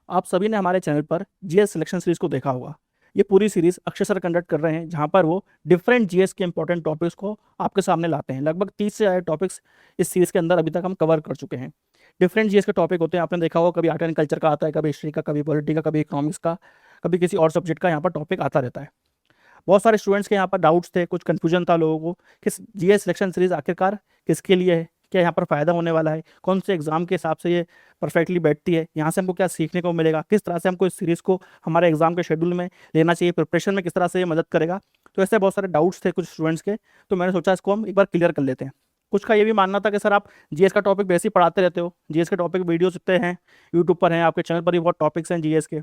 आप सभी ने हमारे चैनल पर जीएस सिलेक्शन सीरीज को देखा होगा। ये पूरी सीरीज अक्षय सर कंडक्ट कर रहे हैं, जहां पर वो डिफरेंट जीएस के इंपॉर्टेंट टॉपिक्स को आपके सामने लाते हैं। लगभग 30 से ज़्यादा टॉपिक्स इस सीरीज के अंदर अभी तक हम कवर कर चुके हैं। डिफरेंट जीएस के टॉपिक होते हैं, आपने देखा होगा, कभी आर्ट एंड कल्चर का आता है, कभी हिस्ट्री का, कभी पॉलिटी का, कभी इकोनॉमिक्स का, कभी किसी और सब्जेक्ट का यहाँ पर टॉपिक आता रहता है। बहुत सारे स्टूडेंट्स के यहाँ पर डाउट्स थे, कुछ कन्फ्यूजन था लोगों को कि जीएस सिलेक्शन सीरीज आखिरकार किसके लिए है, क्या यहाँ पर फ़ायदा होने वाला है, कौन से एग्जाम के हिसाब से ये परफेक्टली बैठती है, यहाँ से हमको क्या सीखने को मिलेगा, किस तरह से हमको इस सीरीज़ को हमारे एग्जाम के शेड्यूल में लेना चाहिए, प्रिपरेशन में किस तरह से ये मदद करेगा। तो ऐसे बहुत सारे डाउट्स थे कुछ स्टूडेंट्स के, तो मैंने सोचा इसको हम एक बार क्लियर कर लेते हैं। कुछ का ये भी मानना था कि सर आप जीएस का टॉपिक वैसे ही पढ़ाते रहते हो, जीएस के टॉपिक वीडियोस इतने हैं, यूट्यूब पर हैं, आपके चैनल पर भी बहुत टॉपिक्स हैं जीएस के,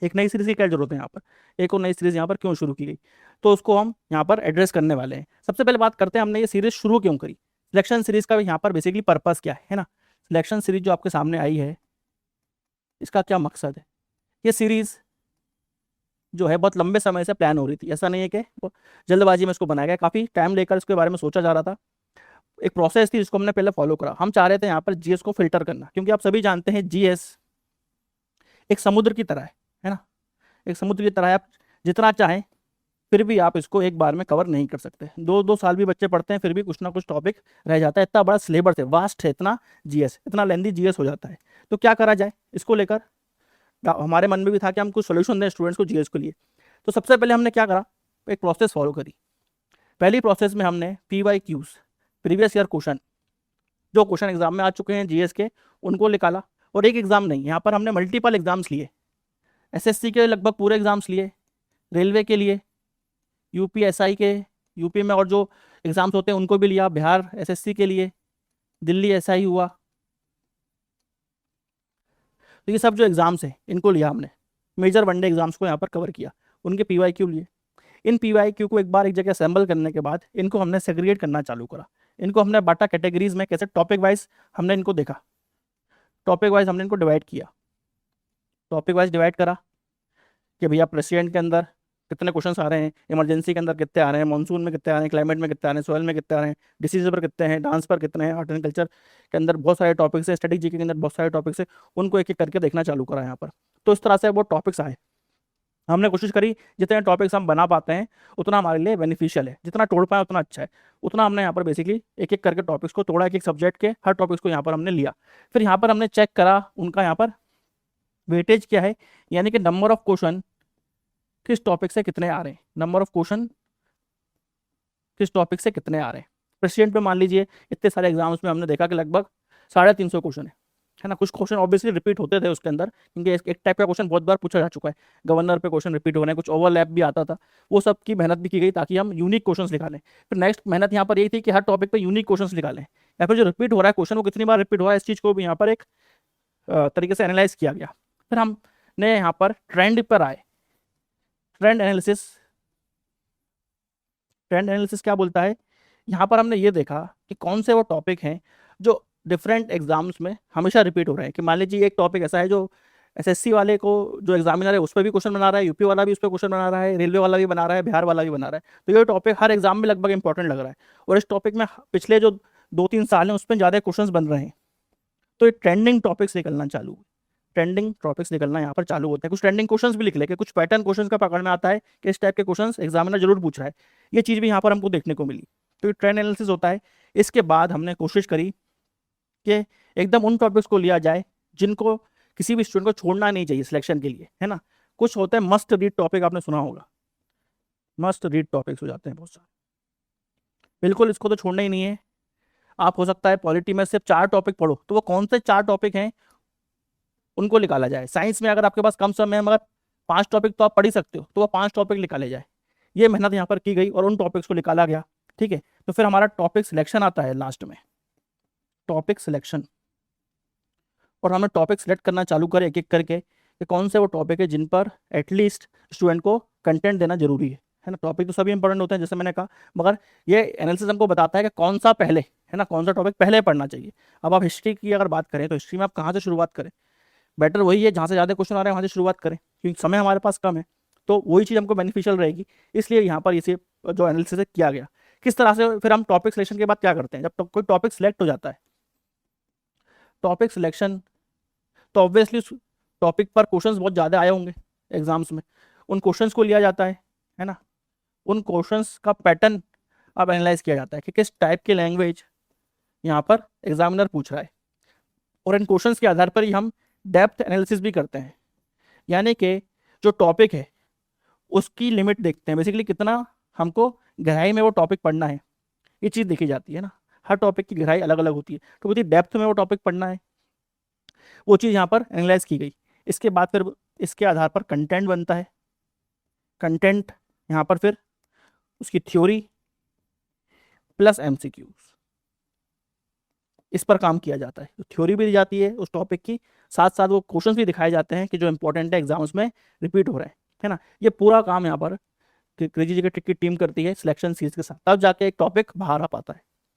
एक नई सीरीज की क्या जरूरत है यहाँ पर, एक और नई सीरीज यहाँ पर क्यों शुरू की गई। तो उसको हम यहाँ पर एड्रेस करने वाले हैं। सबसे पहले बात करते हैं हमने ये सीरीज शुरू क्यों करी। सिलेक्शन सीरीज का यहाँ पर बेसिकली पर्पस क्या है ना। सिलेक्शन सीरीज जो आपके सामने आई है, इसका क्या मकसद है। ये सीरीज जो है बहुत लंबे समय से प्लान हो रही थी, ऐसा नहीं है कि जल्दबाजी में इसको बनाया गया, काफ़ी टाइम लेकर इसके बारे में सोचा जा रहा था। एक प्रोसेस थी जिसको हमने पहले फॉलो करा। हम चाह रहे थे यहाँ पर जीएस को फिल्टर करना, क्योंकि आप सभी जानते हैं जीएस एक समुद्र की तरह है ना। एक समुद्र की तरह है, आप जितना चाहें फिर भी आप इसको एक बार में कवर नहीं कर सकते। दो दो साल भी बच्चे पढ़ते हैं फिर भी कुछ ना कुछ टॉपिक रह जाता है। इतना बड़ा सिलेबस है, वास्ट है, इतना जीएस, इतना लेंदी जीएस हो जाता है। तो क्या करा जाए इसको लेकर हमारे मन में भी था कि हम कुछ सोल्यूशन दें स्टूडेंट्स को जीएस के लिए। तो सबसे पहले हमने क्या करा, एक प्रोसेस फॉलो करी। पहली प्रोसेस में हमने PYQs, प्रीवियस ईयर क्वेश्चन, जो क्वेश्चन एग्जाम में आ चुके हैं जीएस के, उनको निकाला। और एक एग्जाम नहीं, यहाँ पर हमने मल्टीपल एग्जाम्स लिए। SSC के लगभग पूरे एग्जाम्स लिए, रेलवे के लिए, UPSI के, यूपी में और जो एग्जाम्स होते हैं उनको भी लिया, बिहार SSC के लिए, दिल्ली SI हुआ। तो ये सब जो एग्जाम्स हैं इनको लिया हमने, मेजर वनडे एग्जाम्स को यहाँ पर कवर किया, उनके PYQ लिए। इन PYQ को एक बार एक जगह असेंबल करने के बाद इनको हमने सेग्रीगेट करना चालू करा। इनको हमने बांटा कैटेगरीज में, कैसे टॉपिक वाइज हमने इनको देखा, टॉपिक वाइज हमने इनको डिवाइड किया। टॉपिक वाइज डिवाइड करा कि भैया प्रेसिडेंट के अंदर कितने क्वेश्चन आ रहे हैं, इमरजेंसी के अंदर कितने आ रहे हैं, मानसून में कितने आ रहे हैं, क्लाइमेट में कितने आ रहे हैं, सोयल में कितने आ रहे हैं, डिसीज पर कितने हैं, डांस पर कितने हैं, आर्ट एंड कल्चर के अंदर बहुत सारे टॉपिक्स हैं, स्टैटिक जीके के अंदर बहुत सारे टॉपिक्स हैं, उनको एक एक करके देखना चालू करा यहाँ पर। तो इस तरह से वो टॉपिक्स आए। हमने कोशिश करी जितने टॉपिक्स हम बना पाते हैं उतना हमारे लिए बेनिफिशियल है, जितना तोड़ पाए उतना अच्छा है, उतना हमने यहाँ पर बेसिकली एक एक करके टॉपिक्स को तोड़ा, एक एक सब्जेक्ट के हर टॉपिक्स को यहाँ पर हमने लिया। फिर यहाँ पर हमने चेक करा उनका यहाँ पर वेटेज क्या है, यानी कि नंबर ऑफ क्वेश्चन किस टॉपिक से कितने आ रहे हैं, नंबर ऑफ क्वेश्चन किस टॉपिक से कितने आ रहे हैं। प्रेसिडेंट पे मान लीजिए इतने सारे एग्जाम्स में हमने देखा कि लगभग 350 क्वेश्चन है ना। कुछ क्वेश्चन ऑब्वियसली रिपीट होते थे उसके अंदर, क्योंकि एक टाइप का क्वेश्चन बहुत बार पूछा जा चुका है, गवर्नर पे क्वेश्चन रिपीट हो रहे हैं, कुछ ओवरलैप भी आता था, वो सब की मेहनत भी की गई ताकि हम यूनिक क्वेश्चन निकालें। फिर नेक्स्ट मेहनत यहाँ पर यही थी कि हर टॉपिक पे यूनिक क्वेश्चन निकालें, या फिर जो रिपीट हो रहा है क्वेश्चन वो कितनी बार रिपीट हो रहा है, इस चीज़ को भी यहाँ पर एक तरीके से एनालाइज किया गया। फिर हमने यहाँ पर ट्रेंड पर आए। ट्रेंड एनालिसिस, ट्रेंड एनालिसिस क्या बोलता है, यहाँ पर हमने ये देखा कि कौन से वो टॉपिक हैं जो डिफरेंट एग्जाम्स में हमेशा रिपीट हो रहे हैं। कि मान लीजिए एक टॉपिक ऐसा है जो SSC वाले को, जो एग्जामिनर है उस पर भी क्वेश्चन बना रहा है, यूपी वाला भी उस पर क्वेश्चन बना रहा है, रेलवे वाला भी बना रहा है, बिहार वाला भी बना रहा है। तो ये टॉपिक हर एग्जाम में लगभग इंपॉर्टेंट लग रहा है, और इस टॉपिक में पिछले जो 2-3 साल हैं उस पर ज़्यादा क्वेश्चन बन रहे हैं। तो ये ट्रेंडिंग टॉपिक्स निकलना चालू, ट्रेंडिंग टॉपिक्स निकलना यहाँ पर चालू होते हैं। कुछ ट्रेंडिंग क्वेश्चंस भी लिख ले, कुछ पैटर्न क्वेश्चंस का पकड़ में आता है कि इस टाइप के क्वेश्चंस एग्जामिनर जरूर पूछ रहा है, ये चीज़ भी यहाँ पर हमको देखने को मिली। तो ये ट्रेंड एनालिसिस होता है। इसके बाद हमने कोशिश करी कि एकदम उन टॉपिक्स को लिया जाए जिनको किसी भी स्टूडेंट को छोड़ना नहीं चाहिए सिलेक्शन के लिए, है ना। कुछ होते हैं मस्ट रीड टॉपिक, आपने सुना होगा, मस्ट रीड टॉपिक्स हो जाते हैं बहुत सारे, बिल्कुल इसको तो छोड़ना ही नहीं है। आप हो सकता है पॉलिटी में सिर्फ 4 टॉपिक पढ़ो, तो वो कौन से 4 टॉपिक हैं उनको निकाला जाए। साइंस में अगर आपके पास कम समय है मगर 5 टॉपिक तो आप पढ़ ही सकते हो, तो वो 5 टॉपिक निकाले जाए। ये मेहनत यहाँ पर की गई और उन टॉपिक्स को निकाला गया, ठीक है। तो फिर हमारा टॉपिक सिलेक्शन आता है लास्ट में, टॉपिक सिलेक्शन। और हमें टॉपिक सिलेक्ट करना चालू करें एक एक करके कि कौन से वो टॉपिक है जिन पर एटलीस्ट स्टूडेंट को कंटेंट देना जरूरी है ना। टॉपिक तो सभी इंपॉर्टेंट होते हैं जैसे मैंने कहा, मगर ये एनालिसिस हमको बताता है कि कौन सा पहले, है ना, कौन सा टॉपिक पहले पढ़ना चाहिए। अब आप हिस्ट्री की अगर बात करें तो हिस्ट्री में आप कहाँ से शुरुआत करें, बेटर वही है जहाँ से ज़्यादा क्वेश्चन आ रहे हैं वहाँ से शुरुआत करें, क्योंकि समय हमारे पास कम है, तो वही चीज़ हमको बेनिफिशियल रहेगी। इसलिए यहाँ पर इसे जो एनालिसिस किया गया। किस तरह से फिर हम टॉपिक सिलेक्शन के बाद क्या करते हैं, जब कोई टॉपिक सिलेक्ट हो जाता है, टॉपिक सिलेक्शन तो ऑब्वियसली टॉपिक पर क्वेश्चंस बहुत ज़्यादा आए होंगे एग्जाम्स में, उन क्वेश्चंस को लिया जाता है ना, उन क्वेश्चंस का पैटर्न अब एनालाइज किया जाता है कि किस टाइप की लैंग्वेज यहाँ पर एग्जामिनर पूछ रहा है, और इन क्वेश्चंस के आधार पर ही हम डेप्थ एनालिसिस भी करते हैं, यानी कि जो टॉपिक है उसकी लिमिट देखते हैं, बेसिकली कितना हमको गहराई में वो टॉपिक पढ़ना है, ये चीज़ देखी जाती है ना। हर टॉपिक की गहराई अलग अलग होती है, तो कितनी डेप्थ में वो टॉपिक पढ़ना है वो चीज़ यहाँ पर एनालाइज की गई। इसके बाद फिर इसके आधार पर कंटेंट बनता है, कंटेंट यहाँ पर फिर उसकी थ्योरी प्लस एमसीक्यूज, इस पर काम किया जाता है। तो थ्योरी भी दी जाती है उस टॉपिक की, साथ साथ वो क्वेश्चंस भी दिखाए जाते हैं कि जो इंपॉर्टेंट है एग्जाम्स में रिपीट हो रहे हैं, है ना। ये पूरा काम यहाँ पर क्रेजी जी की टीम करती है सिलेक्शन सीरीज के साथ, तब जाके एक टॉपिक बाहर आ पाता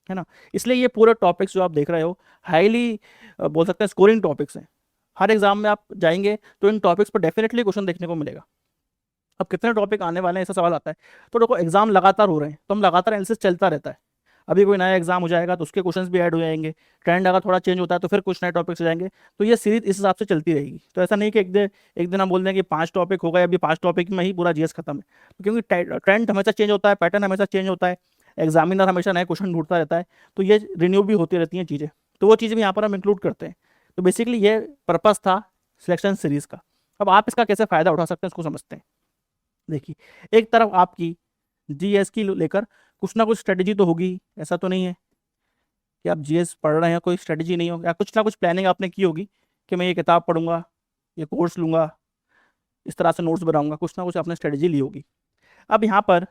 है ना। इसलिए ये पूरे टॉपिक्स जो आप देख रहे हो हाईली बोल सकते हैं स्कोरिंग टॉपिक्स हैं। हर एग्जाम में आप जाएंगे तो इन टॉपिक्स पर डेफिनेटली क्वेश्चन देखने को मिलेगा। अब कितने टॉपिक आने वाले हैं ऐसा सवाल आता है, तो देखो एग्जाम लगातार हो रहे हैं तो हम लगातार एनालिसिस चलता रहता है। अभी कोई नया एग्जाम हो जाएगा तो उसके क्वेश्चंस भी ऐड हो जाएंगे, ट्रेंड अगर थोड़ा चेंज होता है तो फिर कुछ नए टॉपिक्स आ जाएंगे, तो ये सीरीज इस हिसाब से चलती रहेगी। तो ऐसा नहीं कि एक दिन हम बोल दें कि 5 टॉपिक हो गए, अभी 5 टॉपिक में ही पूरा जीएस खत्म है, तो क्योंकि ट्रेंड हमेशा चेंज होता है, पैटर्न हमेशा चेंज होता है, एग्जामिनर हमेशा नए क्वेश्चन ढूंढता रहता है, तो ये रिन्यू भी होती रहती हैं चीज़ें, तो वो चीज़ें भी यहाँ पर हम इंक्लूड करते हैं। तो बेसिकली ये पर्पज़ था सिलेक्शन सीरीज़ का। अब आप इसका कैसे फ़ायदा उठा सकते हैं उसको समझते हैं। देखिए, एक तरफ आपकी जीएस की लेकर कुछ ना कुछ स्ट्रेटजी तो होगी, ऐसा तो नहीं है कि आप जीएस पढ़ रहे हैं कोई स्ट्रेटजी नहीं होगी, या कुछ ना कुछ प्लानिंग आपने की होगी कि मैं ये किताब पढ़ूंगा, ये कोर्स लूंगा, इस तरह से नोट्स बनाऊंगा, कुछ ना कुछ आपने स्ट्रेटजी ली होगी। अब यहाँ पर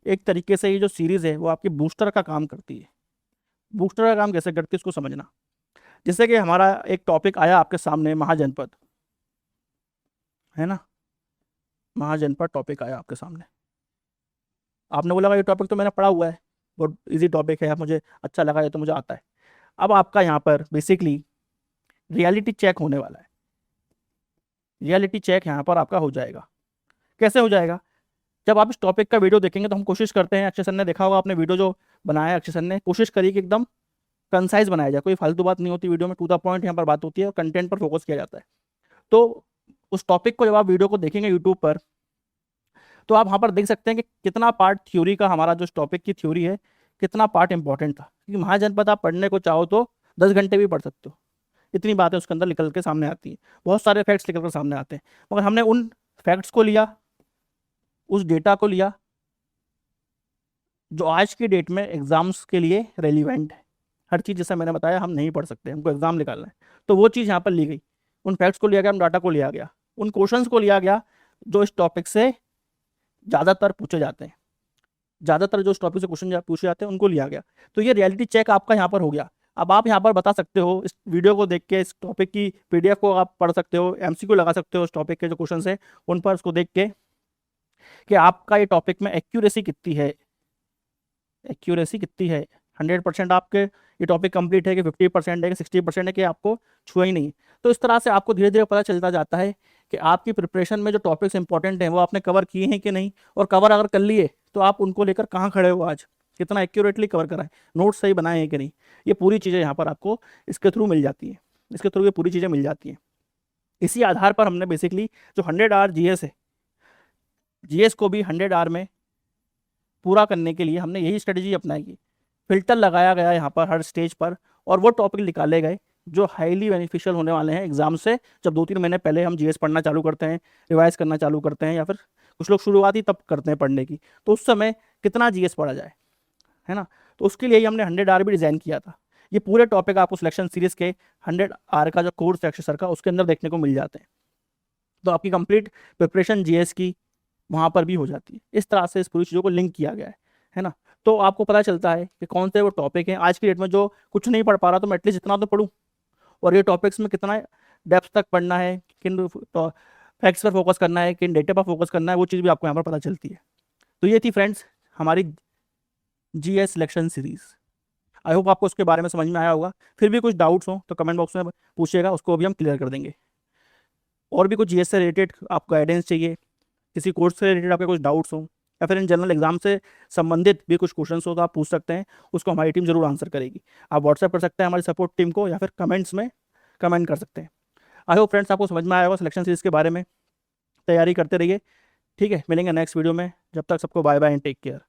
एक तरीके से ये जो सीरीज़ है वो आपकी बूस्टर का काम करती है। बूस्टर का काम कैसे करती है उसको समझना। जैसे कि हमारा एक टॉपिक आया आपके सामने, महाजनपद, है ना, महाजनपद टॉपिक आया आपके सामने, आपने बोला ये टॉपिक तो मैंने पढ़ा हुआ है, बहुत इजी टॉपिक है, मुझे अच्छा लगा, ये तो मुझे आता है। अब आपका यहाँ पर बेसिकली रियलिटी चेक होने वाला है। रियलिटी चेक यहाँ पर आपका हो जाएगा। कैसे हो जाएगा? जब आप इस टॉपिक का वीडियो देखेंगे तो हम कोशिश करते हैं, अक्षय सर ने देखा होगा आपने वीडियो जो बनाया है, अक्षय सर ने कोशिश करी कि एकदम कंसाइज बनाया जाए, कोई फालतू बात नहीं होती वीडियो में, टू द पॉइंट यहाँ पर बात होती है और कंटेंट पर फोकस किया जाता है। तो उस टॉपिक को जब आप वीडियो को देखेंगे यूट्यूब पर, तो आप वहाँ पर देख सकते हैं कि कितना पार्ट थ्योरी का, हमारा जो टॉपिक की थ्योरी है, कितना पार्ट इंपॉर्टेंट था। क्योंकि महाजनपद आप पढ़ने को चाहो तो 10 घंटे भी पढ़ सकते हो, इतनी बातें उसके अंदर निकल के सामने आती हैं, बहुत सारे फैक्ट्स निकल कर सामने आते हैं। मगर हमने उन फैक्ट्स को लिया, उस डेटा को लिया जो आज की डेट में एग्जाम्स के लिए रेलिवेंट है। हर चीज़ जैसा मैंने बताया हम नहीं पढ़ सकते, हमको एग्जाम निकालना है, तो वो चीज़ यहाँ पर ली गई। उन फैक्ट्स को लिया गया, उन डाटा को लिया गया, उन क्वेश्चंस को लिया गया जो इस टॉपिक से ज़्यादातर पूछे जाते हैं, ज़्यादातर जो इस टॉपिक से क्वेश्चन पूछे जाते हैं उनको लिया गया। तो ये रियलिटी चेक आपका यहाँ पर हो गया। अब आप यहाँ पर बता सकते हो, इस वीडियो को देख के, इस टॉपिक की पीडीएफ को आप पढ़ सकते हो, एमसीक्यू लगा सकते हो उस टॉपिक के जो क्वेश्चन है उन पर, उसको देख के कि आपका ये टॉपिक में एक्यूरेसी कितनी है, एक्यूरेसी कितनी है, 100% आपके ये टॉपिक कंप्लीट है कि 50% है कि 60% है कि आपको छुआ ही नहीं। तो इस तरह से आपको धीरे धीरे पता चलता जाता है कि आपकी प्रिपरेशन में जो टॉपिक्स इंपॉर्टेंट हैं वो आपने कवर किए हैं कि नहीं, और कवर अगर कर लिए तो आप उनको लेकर कहाँ खड़े हो, आज कितना एक्यूरेटली कवर कराएं, नोट्स सही बनाए हैं कि नहीं, ये पूरी चीज़ें यहाँ पर आपको इसके थ्रू मिल जाती हैं, इसके थ्रू ये पूरी चीज़ें मिल जाती हैं। इसी आधार पर हमने बेसिकली जो 100 आवर जीएस है, जीएस को भी 100 आवर में पूरा करने के लिए हमने यही स्ट्रेटजी अपनाई है। फिल्टर लगाया गया यहाँ पर हर स्टेज पर, और वो टॉपिक निकाले गए जो हाईली बेनिफिशियल होने वाले हैं एग्जाम से। जब 2-3 महीने पहले हम जीएस पढ़ना चालू करते हैं, रिवाइज करना चालू करते हैं, या फिर कुछ लोग शुरुआत ही तब करते हैं पढ़ने की, तो उस समय कितना जीएस पढ़ा जाए, है ना। तो उसके लिए ही हमने 100 आवर भी डिज़ाइन किया था। ये पूरे टॉपिक आपको सिलेक्शन सीरीज़ के 100 आवर का जो कोर्स है अक्षय सर का, उसके अंदर देखने को मिल जाते हैं। तो आपकी कंप्लीट प्रिपरेशन जीएस की वहाँ पर भी हो जाती है। इस तरह से इस पूरी चीज़ों को लिंक किया गया है ना। तो आपको पता चलता है कि कौन से वो टॉपिक हैं आज की डेट में जो कुछ नहीं पढ़ पा रहा तो मैं एटलीस्ट इतना तो पढ़ूँ, और ये टॉपिक्स में कितना डेप्थ तक पढ़ना है, किन फैक्ट्स पर फोकस करना है, किन डेटा पर फोकस करना है, वो चीज़ भी आपको यहाँ पर पता चलती है। तो ये थी फ्रेंड्स हमारी GS selection series. I hope आपको उसके बारे में समझ में आया होगा। फिर भी कुछ डाउट्स हो तो कमेंट बॉक्स में पूछिएगा, उसको अभी हम क्लियर कर देंगे। और भी कुछ जीएस से रिलेटेड आपको गाइडेंस चाहिए, किसी कोर्स से रिलेटेड आपके कुछ डाउट्स हो, या फिर इन जनरल एग्जाम से संबंधित भी कुछ क्वेश्चन हो तो आप पूछ सकते हैं, उसको हमारी टीम जरूर आंसर करेगी। आप व्हाट्सएप कर सकते हैं हमारी सपोर्ट टीम को, या फिर कमेंट्स में कमेंट कर सकते हैं। आई होप फ्रेंड्स आपको समझ में आया होगा सिलेक्शन सीरीज के बारे में। तैयारी करते रहिए। ठीक है, मिलेंगे नेक्स्ट वीडियो में। जब तक सबको bye bye and take care.